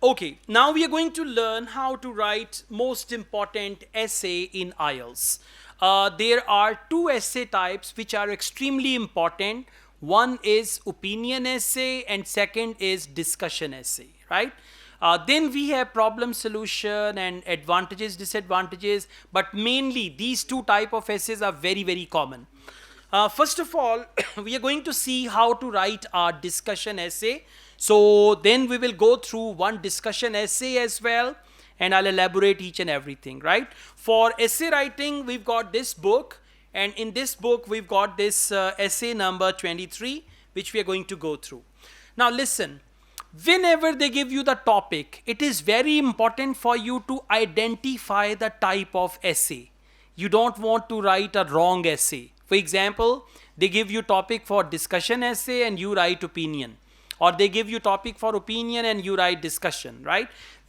Okay, now we are going to learn how to write most important essay in IELTS. There are two essay types which are extremely important. One is opinion essay and second is discussion essay, right? Then we have problem solution and advantages, disadvantages, but mainly these two type of essays are very, very common. First of all, we are going to see how to write our discussion essay. So then we will go through one discussion essay as well, and I'll elaborate each and everything, right? For essay writing, we've got this book, and in this book, we've got this essay number 23, which we are going to go through. Now listen, whenever they give you the topic, it is very important for you to identify the type of essay. You don't want to write a wrong essay. For example, they give you topic for discussion essay and you write opinion, or they give you topic for opinion and you write discussion, right?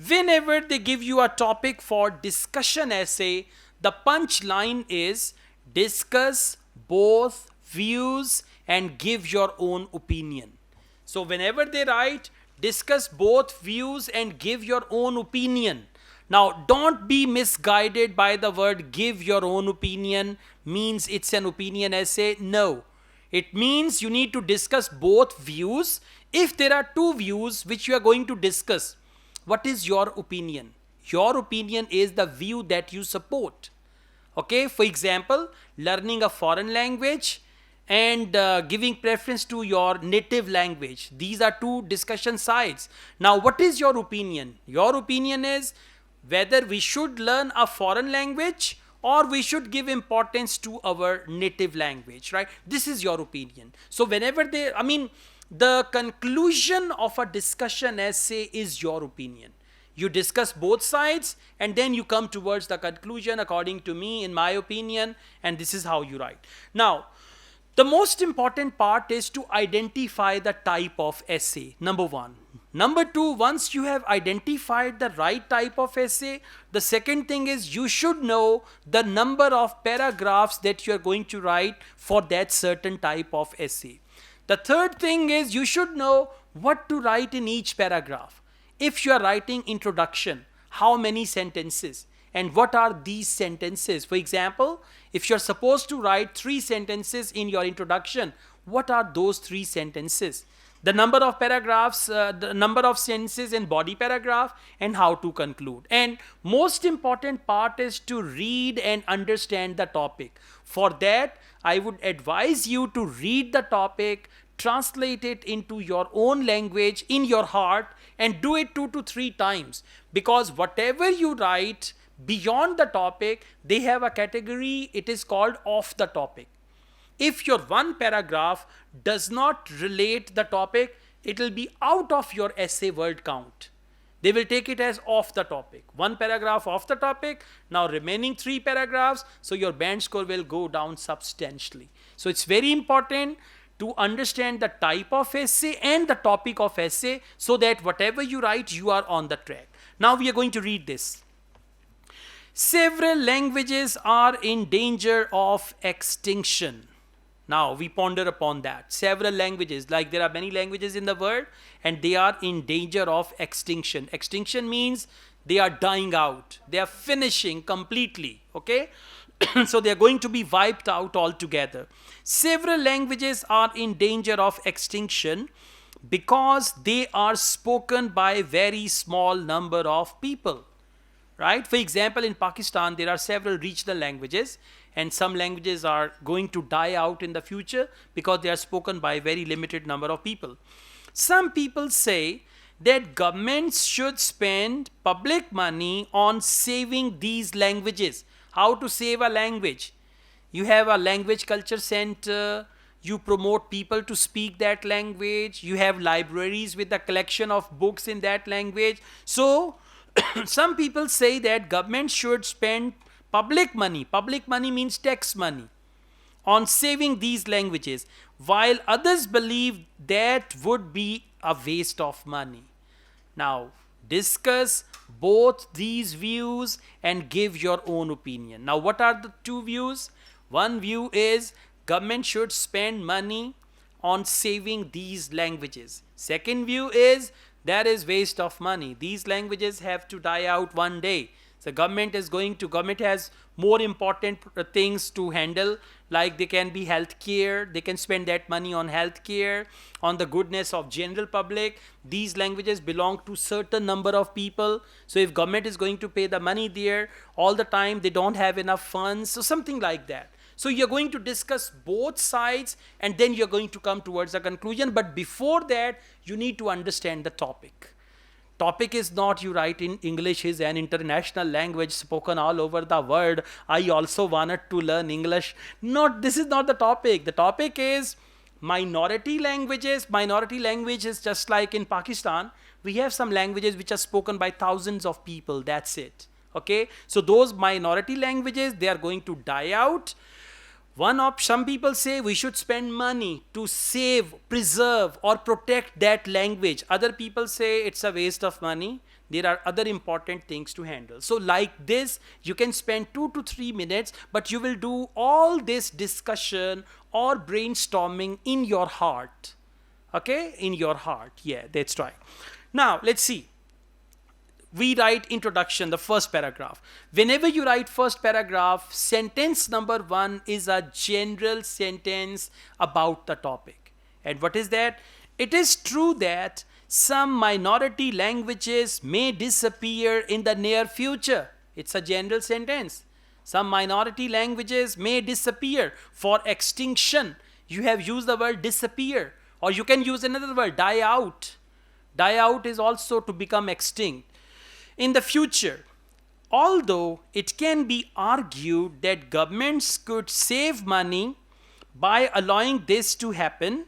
Whenever they give you a topic for discussion essay, the punchline is discuss both views and give your own opinion. So whenever they write discuss both views and give your own opinion. Now, don't be misguided by the word give your own opinion means it's an opinion essay. No, it means you need to discuss both views. If there are two views which you are going to discuss, what is your opinion? Your opinion is the view that you support. Okay, for example, learning a foreign language and giving preference to your native language. These are two discussion sides. Now, what is your opinion? Your opinion is whether we should learn a foreign language or we should give importance to our native language, right? This is your opinion. So whenever the conclusion of a discussion essay is your opinion. You discuss both sides and then you come towards the conclusion according to me, in my opinion, and this is how you write. Now, the most important part is to identify the type of essay, number one. Number two, once you have identified the right type of essay, the second thing is you should know the number of paragraphs that you are going to write for that certain type of essay. The third thing is you should know what to write in each paragraph. If you are writing introduction, how many sentences? And what are these sentences? For example, if you're supposed to write 3 sentences in your introduction, what are those 3 sentences? The number of paragraphs, the number of sentences in body paragraph, and how to conclude. And most important part is to read and understand the topic. For that, I would advise you to read the topic, translate it into your own language in your heart, and do it 2 to 3 times. Because whatever you write beyond the topic, they have a category, it is called off the topic. If your one paragraph does not relate the topic, it will be out of your essay word count. They will take it as off the topic. One paragraph off the topic, now remaining 3 paragraphs, so your band score will go down substantially. So it's very important to understand the type of essay and the topic of essay so that whatever you write, you are on the track. Now we are going to read this. Several languages are in danger of extinction. Now we ponder upon that. Several languages, like there are many languages in the world and they are in danger of extinction. Extinction means they are dying out. They are finishing completely. Okay? So they are going to be wiped out altogether. Several languages are in danger of extinction because they are spoken by a very small number of people. Right? For example, in Pakistan, there are several regional languages and some languages are going to die out in the future because they are spoken by a very limited number of people. Some people say that governments should spend public money on saving these languages. How to save a language? You have a language culture center, you promote people to speak that language, you have libraries with a collection of books in that language. So, some people say that government should spend public money means tax money, on saving these languages, while others believe that would be a waste of money. Now, discuss both these views and give your own opinion. Now, what are the two views? One view is government should spend money on saving these languages. Second view is That is waste of money. These languages have to die out one day. The government has more important things to handle, like they can be healthcare, they can spend that money on healthcare, on the goodness of general public. These languages belong to certain number of people. So if government is going to pay the money there all the time, they don't have enough funds, so something like that. So you're going to discuss both sides and then you're going to come towards a conclusion. But before that, you need to understand the topic. Topic is not you write in English is an international language spoken all over the world. I also wanted to learn English. Not, this is not the topic. The topic is minority languages. Minority language is just like in Pakistan. We have some languages which are spoken by thousands of people. That's it. Okay. So those minority languages, they are going to die out. Some people say we should spend money to save, preserve, or protect that language. Other people say it's a waste of money. There are other important things to handle. So like this, you can spend 2 to 3 minutes, but you will do all this discussion or brainstorming in your heart. Okay, in your heart. Yeah, that's right. Now let's see. We write introduction, the first paragraph. Whenever you write first paragraph, sentence number 1 is a general sentence about the topic. And what is that? It is true that some minority languages may disappear in the near future. It's a general sentence. Some minority languages may disappear for extinction. You have used the word disappear, or you can use another word, die out. Die out is also to become extinct. In the future, although it can be argued that governments could save money by allowing this to happen,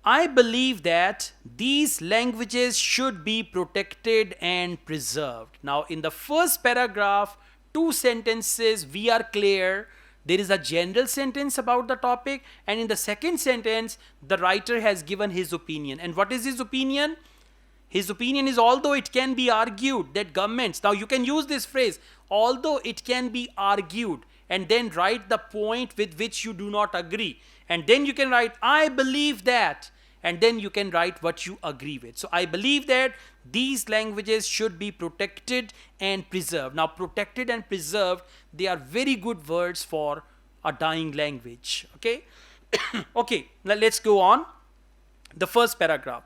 I believe that these languages should be protected and preserved. Now, in the first paragraph, 2 sentences, we are clear. There is a general sentence about the topic, and in the second sentence, the writer has given his opinion. And what is his opinion? His opinion is, although it can be argued that governments, now you can use this phrase, although it can be argued, and then write the point with which you do not agree. And then you can write, I believe that, and then you can write what you agree with. So I believe that these languages should be protected and preserved. Now protected and preserved, they are very good words for a dying language. Okay. Okay, now let's go on. The first paragraph.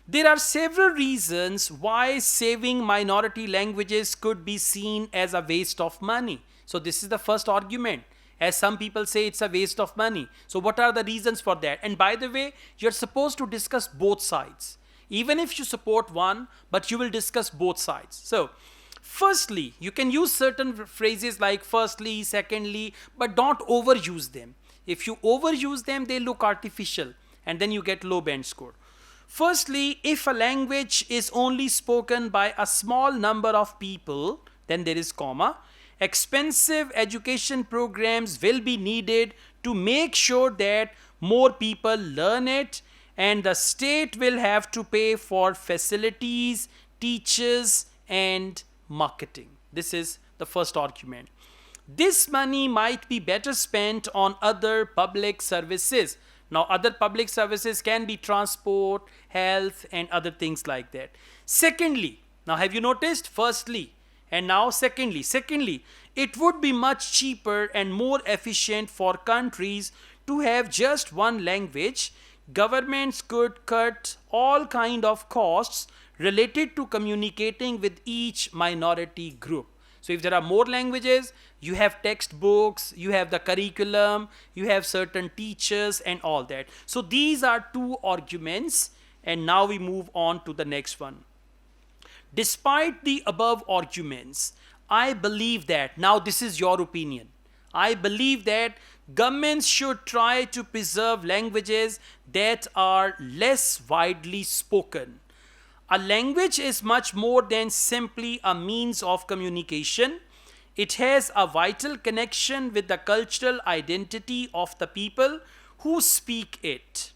There are several reasons why saving minority languages could be seen as a waste of money. So this is the first argument. As some people say, it's a waste of money. So what are the reasons for that? And by the way, you're supposed to discuss both sides. Even if you support one, but you will discuss both sides. So firstly, you can use certain phrases like firstly, secondly, but don't overuse them. If you overuse them, they look artificial and then you get low band score. Firstly, if a language is only spoken by a small number of people, then there is comma. Expensive education programs will be needed to make sure that more people learn it, and the state will have to pay for facilities, teachers, and marketing. This is the first argument. This money might be better spent on other public services. Now, other public services can be transport, health, and other things like that. Secondly, now have you noticed? Firstly, and now secondly. Secondly, it would be much cheaper and more efficient for countries to have just one language. Governments could cut all kind of costs related to communicating with each minority group. So if there are more languages, you have textbooks, you have the curriculum, you have certain teachers and all that. So these are 2 arguments, and now we move on to the next one. Despite the above arguments, I believe that, now this is your opinion, I believe that governments should try to preserve languages that are less widely spoken. A language is much more than simply a means of communication. It has a vital connection with the cultural identity of the people who speak it.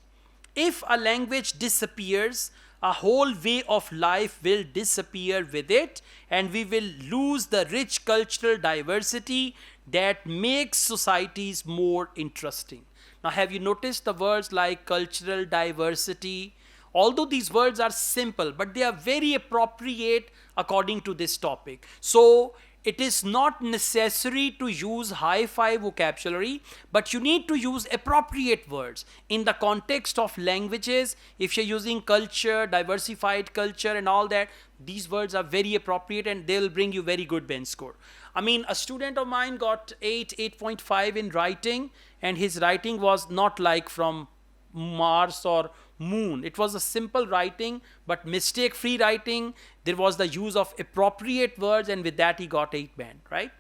If a language disappears, a whole way of life will disappear with it, and we will lose the rich cultural diversity that makes societies more interesting. Now, have you noticed the words like cultural diversity Although these words are simple, but they are very appropriate according to this topic. So it is not necessary to use hi-fi vocabulary, but you need to use appropriate words in the context of languages. If you're using culture, diversified culture and all that, these words are very appropriate and they'll bring you very good bench score. I mean, a student of mine got 8.5 in writing, and his writing was not like from Mars or moon. It was a simple writing, but mistake free writing. There was the use of appropriate words, and with that he got 8 band, right?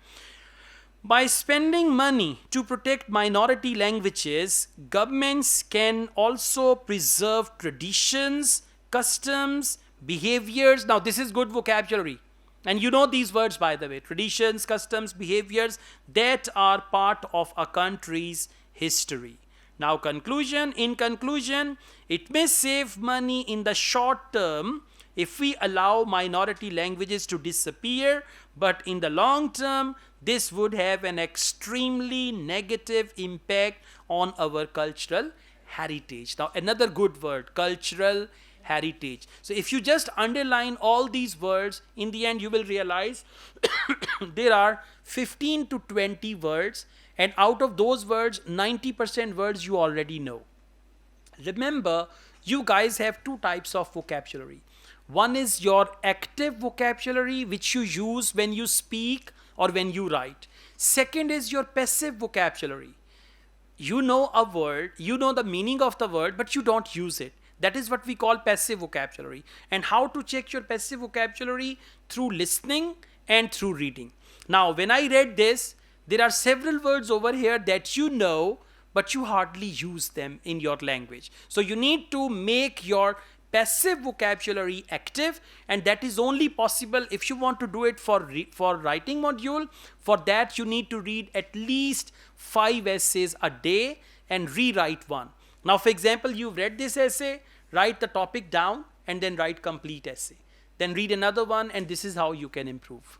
By spending money to protect minority languages, governments can also preserve traditions, customs, behaviors. Now this is good vocabulary, and you know these words, by the way: traditions, customs, behaviors that are part of a country's history. Now conclusion. In conclusion, it may save money in the short term if we allow minority languages to disappear, but in the long term, this would have an extremely negative impact on our cultural heritage. Now another good word, cultural heritage. So if you just underline all these words, in the end you will realize there are 15 to 20 words, and out of those words, 90% words you already know. Remember, you guys have two types of vocabulary. One is your active vocabulary, which you use when you speak or when you write. Second is your passive vocabulary. You know a word, you know the meaning of the word, but you don't use it. That is what we call passive vocabulary. And how to check your passive vocabulary? Through listening and through reading. Now, when I read this, there are several words over here that you know, but you hardly use them in your language. So you need to make your passive vocabulary active, and that is only possible if you want to do it for writing module. For that, you need to read at least 5 essays a day and rewrite one. Now, for example, you've read this essay, write the topic down and then write complete essay. Then read another one, and this is how you can improve.